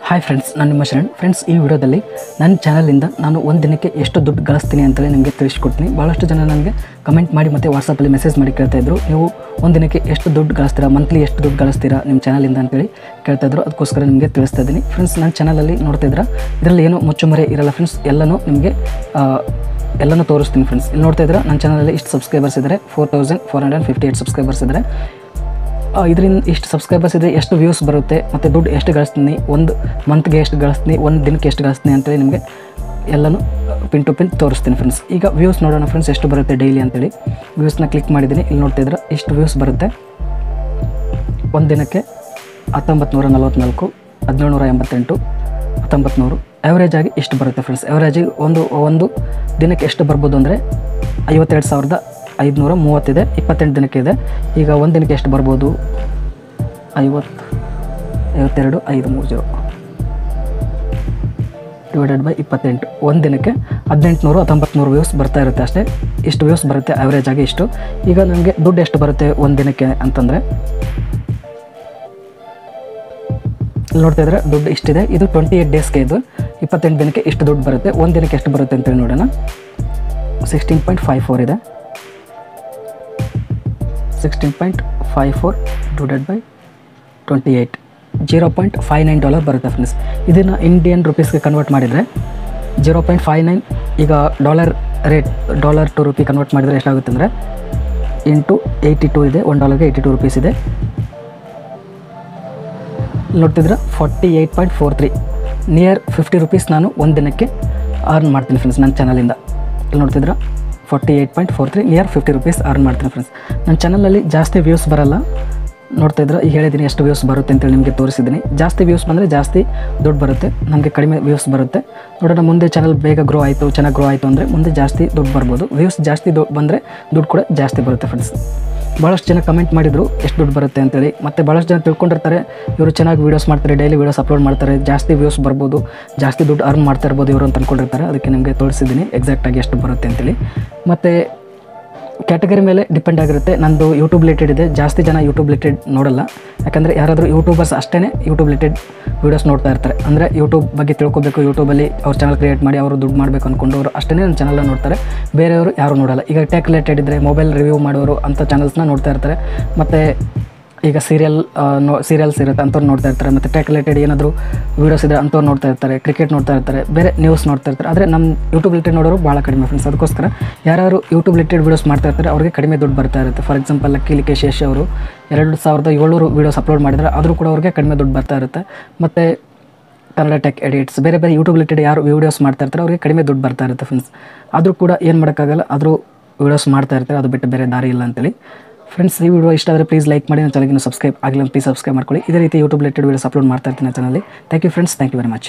Hi friends, ನಾನು ನಿಮ್ಮ Sharan. Friends, ಈ ವಿಡಿಯೋದಲ್ಲಿ ನನ್ನ ಚಾನಲಿಂದ ನಾನು ಒಂದು ದಿನಕ್ಕೆ ಎಷ್ಟು ದುಡ್ಡು ಗಳಿಸ್ತೀನಿ ಅಂತೇಳಿ ನಿಮಗೆ ತಿಳಿಸ್ಕೊಡ್ತೀನಿ. ಭಾಳಷ್ಟು ಜನ ನನಗೆ ಕಮೆಂಟ್ ಮಾಡಿ ಮತ್ತು ವಾಟ್ಸಪ್ಪಲ್ಲಿ ಮೆಸೇಜ್ ಮಾಡಿ ಕೇಳ್ತಾಯಿದ್ರು, ನೀವು ಒಂದು ದಿನಕ್ಕೆ ಎಷ್ಟು ದುಡ್ಡು ಗಳಿಸ್ತೀರಾ, ಮಂತ್ಲಿ ಎಷ್ಟು ದುಡ್ಡು ಗಳಿಸ್ತೀರಾ ನಿಮ್ಮ ಚಾನಲಿಂದ ಅಂತೇಳಿ ಕೇಳ್ತಾಯಿದ್ರು. ಅದಕ್ಕೋಸ್ಕರ ನಿಮಗೆ ತಿಳಿಸ್ತಾ ಇದ್ದೀನಿ. ಫ್ರೆಂಡ್ಸ್, ನನ್ನ ಚಾನಲಲ್ಲಿ ನೋಡ್ತಾಯಿದ್ರೆ ಇದರಲ್ಲಿ ಏನೂ ಮುಚ್ಚುಮರೆ ಇರಲ್ಲ ಫ್ರೆಂಡ್ಸ್, ಎಲ್ಲನೂ ತೋರಿಸ್ತೀನಿ. ಫ್ರೆಂಡ್ಸ್, ಇಲ್ಲಿ ನೋಡ್ತಾ ಇದ್ರೆ ನನ್ನ ಚಾನಲಲ್ಲಿ ಇಷ್ಟು ಸಬ್ಸ್ಕ್ರೈಬರ್ಸ್ ಇದ್ದಾರೆ, 4458 ಸಬ್ಸ್ಕ್ರೈಬರ್ಸ್ ಇದ್ದಾರೆ. ಇದರಿಂದ ಇಷ್ಟು ಸಬ್ಸ್ಕ್ರೈಬರ್ಸ್ ಇದೆ, ಎಷ್ಟು ವ್ಯೂಸ್ ಬರುತ್ತೆ ಮತ್ತು ದುಡ್ಡು ಎಷ್ಟು ಗಳಿಸ್ತೀನಿ, ಒಂದು ಮಂತ್ಗೆ ಎಷ್ಟು ಗಳಿಸ್ತೀನಿ, ಒಂದು ದಿನಕ್ಕೆ ಎಷ್ಟು ಗಳಿಸ್ತೀನಿ ಅಂತೇಳಿ ನಿಮಗೆ ಎಲ್ಲನೂ ಪಿನ್ ಟು ಪಿನ್ ತೋರಿಸ್ತೀನಿ. ಫ್ರೆಂಡ್ಸ್, ಈಗ ವ್ಯೂಸ್ ನೋಡೋಣ ಫ್ರೆಂಡ್ಸ್, ಎಷ್ಟು ಬರುತ್ತೆ ಡೈಲಿ ಅಂತೇಳಿ. ವ್ಯೂಸ್ನ ಕ್ಲಿಕ್ ಮಾಡಿದ್ದೀನಿ. ಇಲ್ಲಿ ನೋಡ್ತಾ ಇದ್ರೆ ಇಷ್ಟು ವ್ಯೂಸ್ ಬರುತ್ತೆ. ಒಂದು ದಿನಕ್ಕೆ 1944, 1788, 1900 ಆ್ಯಾವ್ರೇಜ್ ಆಗಿ ಇಷ್ಟು ಬರುತ್ತೆ. ಫ್ರೆಂಡ್ಸ್, ಆ್ಯಾವ್ರೇಜಿಗೆ ಒಂದು ದಿನಕ್ಕೆ ಎಷ್ಟು ಬರ್ಬೋದು ಅಂದರೆ 52,530 ಇದೆ, 28 ದಿನಕ್ಕೆ ಇದೆ. ಈಗ ಒಂದು ದಿನಕ್ಕೆ ಎಷ್ಟು ಬರ್ಬೋದು, 52,530 ಡಿವೈಡೆಡ್ ಬೈ 28. ಒಂದು ದಿನಕ್ಕೆ 1800-1900 ವ್ಯೂಸ್ ಬರ್ತಾ ಇರುತ್ತೆ ಅಷ್ಟೇ. ಇಷ್ಟು ವ್ಯೂಸ್ ಬರುತ್ತೆ ಆ್ಯಾವ್ರೇಜ್ ಆಗಿ ಇಷ್ಟು. ಈಗ ನನಗೆ ದುಡ್ಡು ಎಷ್ಟು ಬರುತ್ತೆ ಒಂದು ದಿನಕ್ಕೆ ಅಂತಂದರೆ ನೋಡ್ತಾ ಇದ್ರೆ ದುಡ್ಡು ಇಷ್ಟಿದೆ. ಇದು 28 ಡೇಸ್ಗೆ, ಇದು 28 ದಿನಕ್ಕೆ ಇಷ್ಟು ದುಡ್ಡು ಬರುತ್ತೆ. ಒಂದು ದಿನಕ್ಕೆ ಎಷ್ಟು ಬರುತ್ತೆ ಅಂತೇಳಿ ನೋಡೋಣ. 16.54 ಇದೆ. 16.54 ಡಿವೈಡೆಡ್ ಬೈ 28, $0.59 ಬರುತ್ತೆ ಫ್ರೆಂಡ್ಸ್. ಇದನ್ನು ಇಂಡಿಯನ್ ರುಪೀಸ್ಗೆ ಕನ್ವರ್ಟ್ ಮಾಡಿದರೆ 0.59, ಈಗ ಡಾಲರ್ ಟು ರುಪಿ ಕನ್ವರ್ಟ್ ಮಾಡಿದರೆ ಎಷ್ಟಾಗುತ್ತೆ ಅಂದರೆ ಇಂಟು 82 ಇದೆ. $1ಗೆ 82 ರೂಪೀಸ್ ಇದೆ. ನೋಡ್ತಿದ್ರೆ 48.43, ನಿಯರ್ 50 ರೂಪೀಸ್ ನಾನು ಒಂದು ದಿನಕ್ಕೆ ಅರ್ನ್ ಮಾಡ್ತೀನಿ ಫ್ರೆಂಡ್ಸ್ ನನ್ನ ಚಾನಲಿಂದ. ಇಲ್ಲಿ ನೋಡ್ತಿದ್ರೆ 48.43, ನಿಯರ್ 50 ರೂಪೀಸ್ ಅರ್ನ್ ಮಾಡ್ತೀನಿ ಫ್ರೆಂಡ್ಸ್. ನನ್ನ ಚಾನಲಲ್ಲಿ ಜಾಸ್ತಿ ವ್ಯೂಸ್ ಬರಲ್ಲ. ನೋಡ್ತಾ ಇದ್ರೆ ಈಗ ಹೇಳಿದ್ದೀನಿ ಎಷ್ಟು ವ್ಯೂಸ್ ಬರುತ್ತೆ ಅಂತೇಳಿ ನಿಮಗೆ ತೋರಿಸಿದ್ದೀನಿ. ಜಾಸ್ತಿ ವ್ಯೂಸ್ ಬಂದರೆ ಜಾಸ್ತಿ ದುಡ್ಡು ಬರುತ್ತೆ, ನಮಗೆ ಕಡಿಮೆ ವ್ಯೂಸ್ ಬರುತ್ತೆ. ನೋಡೋಣ, ಮುಂದೆ ಚಾನಲ್ ಬೇಗ ಚೆನ್ನಾಗಿ ಗ್ರೋ ಆಯಿತು ಅಂದರೆ ಮುಂದೆ ಜಾಸ್ತಿ ದುಡ್ಡು ಬರ್ಬೋದು. ವ್ಯೂಸ್ ಜಾಸ್ತಿ ಬಂದರೆ ದುಡ್ಡು ಕೂಡ ಜಾಸ್ತಿ ಬರುತ್ತೆ ಫ್ರೆಂಡ್ಸ್. ಭಾಳಷ್ಟು ಜನ ಕಮೆಂಟ್ ಮಾಡಿದರು ಎಷ್ಟು ದುಡ್ಡು ಬರುತ್ತೆ ಅಂತೇಳಿ. ಮತ್ತು ಭಾಳಷ್ಟು ಜನ ತಿಳ್ಕೊಂಡಿರ್ತಾರೆ, ಇವರು ಚೆನ್ನಾಗಿ ವೀಡಿಯೋಸ್ ಮಾಡ್ತಾರೆ, ಡೈಲಿ ವೀಡಿಯೋಸ್ ಅಪ್ಲೋಡ್ ಮಾಡ್ತಾರೆ, ಜಾಸ್ತಿ ವ್ಯೂಸ್ ಬರ್ಬೋದು, ಜಾಸ್ತಿ ದುಡ್ಡು ಅರ್ನ್ ಮಾಡ್ತಾ ಇರ್ಬೋದು ಇವರು ಅಂತ ಅಂದ್ಕೊಂಡಿರ್ತಾರೆ. ಅದಕ್ಕೆ ನಿಮಗೆ ತೋರಿಸಿದ್ದೀನಿ ಎಕ್ಸಾಕ್ಟಾಗಿ ಎಷ್ಟು ಬರುತ್ತೆ ಅಂತೇಳಿ. ಮತ್ತು ಕ್ಯಾಟಗರಿ ಮೇಲೆ ಡಿಪೆಂಡ್ ಆಗಿರುತ್ತೆ. ನಂದು ಯೂಟ್ಯೂಬ್ ರಿಲೇಟೆಡ್ ಇದೆ. ಜಾಸ್ತಿ ಜನ ಯೂಟ್ಯೂಬ್ ರಿಲೇಟೆಡ್ ನೋಡಲ್ಲ, ಯಾಕಂದರೆ ಯಾರಾದರೂ ಯೂಟ್ಯೂಬರ್ಸ್ ಅಷ್ಟೇ ಯೂಟ್ಯೂಬ್ ರಿಲೇಟೆಡ್ ವೀಡಿಯೋಸ್ ನೋಡ್ತಾ ಇರ್ತಾರೆ. ಅಂದರೆ ಯೂಟ್ಯೂಬ್ ಬಗ್ಗೆ ತಿಳ್ಕೊಬೇಕು, ಯೂಟ್ಯೂಬಲ್ಲಿ ಅವ್ರ ಚಾನಲ್ ಕ್ರಿಯೇಟ್ ಮಾಡಿ ಅವರು ದುಡ್ಡು ಮಾಡಬೇಕು ಅಂದ್ಕೊಂಡವರು ಅಷ್ಟೇ ನನ್ನ ಚಾನಲ್ನ ನೋಡ್ತಾರೆ, ಬೇರೆಯವರು ಯಾರು ನೋಡಲ್ಲ. ಈಗ ಟೆಕ್ ರಿಲೇಟೆಡ್ ಇದ್ದರೆ ಮೊಬೈಲ್ ರಿವ್ಯೂ ಮಾಡೋರು ಅಂಥ ಚಾನಲ್ಸ್ನ ನೋಡ್ತಾ ಇರ್ತಾರೆ. ಮತ್ತು ಈಗ ಸೀರಿಯಲ್ಸ್ ಇರುತ್ತೆ ಅಂಥವ್ರು ನೋಡ್ತಾ ಇರ್ತಾರೆ. ಮತ್ತು ಟೆಕ್ ರಿಲೇಟೆಡ್ ಏನಾದರೂ ವೀಡಿಯೋಸ್ ಇದ್ದರೆ ಅಂಥವ್ರು ನೋಡ್ತಾ ಇರ್ತಾರೆ, ಕ್ರಿಕೆಟ್ ನೋಡ್ತಾ ಇರ್ತಾರೆ, ಬೇರೆ ನ್ಯೂಸ್ ನೋಡ್ತಾ ಇರ್ತಾರೆ. ಆದರೆ ನಮ್ಮ ಯೂಟ್ಯೂಬ್ ರಿಲೇಟೆಡ್ ನೋಡೋರು ಭಾಳ ಕಡಿಮೆ ಫ್ರೆಂಡ್ಸ್. ಅದಕ್ಕೋಸ್ಕರ ಯಾರು ಯೂಟ್ಯೂಬ್ ರಿಲೇಟೆಡ್ ವೀಡಿಯೋಸ್ ಮಾಡ್ತಾ ಇರ್ತಾರೆ ಅವ್ರಿಗೆ ಕಡಿಮೆ ದುಡ್ಡು ಬರ್ತಾ ಇರುತ್ತೆ. ಫಾರ್ ಎಕ್ಸಾಂಪಲ್ 𝘆𝗵𝗫𝗄𝗏 ಅವರು 2700 ವೀಡಿಯೋಸ್ ಅಪ್ಲೋಡ್ ಮಾಡಿದರೆ ಆದರೂ ಕೂಡ ಅವ್ರಿಗೆ ಕಡಿಮೆ ದುಡ್ಡು ಬರ್ತಾ ಇರುತ್ತೆ. ಮತ್ತು ಕನ್ನಡ ಟೆಕ್ ಎಡಿಟ್ಸ್ ಬೇರೆ ಯೂಟ್ಯೂಬ್ ರಿಲೇಟೆಡ್ ಯಾರು ವೀಡಿಯೋಸ್ ಮಾಡ್ತಾ ಇರ್ತಾರೆ ಅವ್ರಿಗೆ ಕಡಿಮೆ ದುಡ್ಡು ಬರ್ತಾ ಇರುತ್ತೆ ಫ್ರೆಂಡ್ಸ್. ಆದರೂ ಕೂಡ ಏನು ಮಾಡೋಕ್ಕಾಗಲ್ಲ, ಆದರೂ ವೀಡಿಯೋಸ್ ಮಾಡ್ತಾ ಇರ್ತಾರೆ, ಅದು ಬಿಟ್ಟು ಬೇರೆ ದಾರಿ ಇಲ್ಲ ಅಂತೇಳಿ. ಫ್ರೆಂಡ್ಸ್, ಈ ವಿಡಿಯೋ ಇಷ್ಟ ಆದರೆ ಪ್ಲೀಸ್ ಲೈಕ್ ಮಾಡಿ, ನನ್ನ ಚಾನಲ್ಗೆ ಸಬ್ಸ್ಕ್ರೈಬ್ ಆಗಿಲ್ಲ ಪ್ಲೀಸ್ ಸಬ್ಸ್ಕ್ರೈಬ್ ಮಾಡ್ಕೊಳ್ಳಿ. ಇದೇ ರೀತಿ ಯೂಟ್ಯೂಬ್ ರಿಲೇಟೆಡ್ ವೀಡಿಯೋಸ್ ಅಪ್ಲೋಡ್ ಮಾಡ್ತಾ ಇರ್ತೀನಿ ಚಾನಲಲ್ಲಿ. Thank you friends, thank you very much.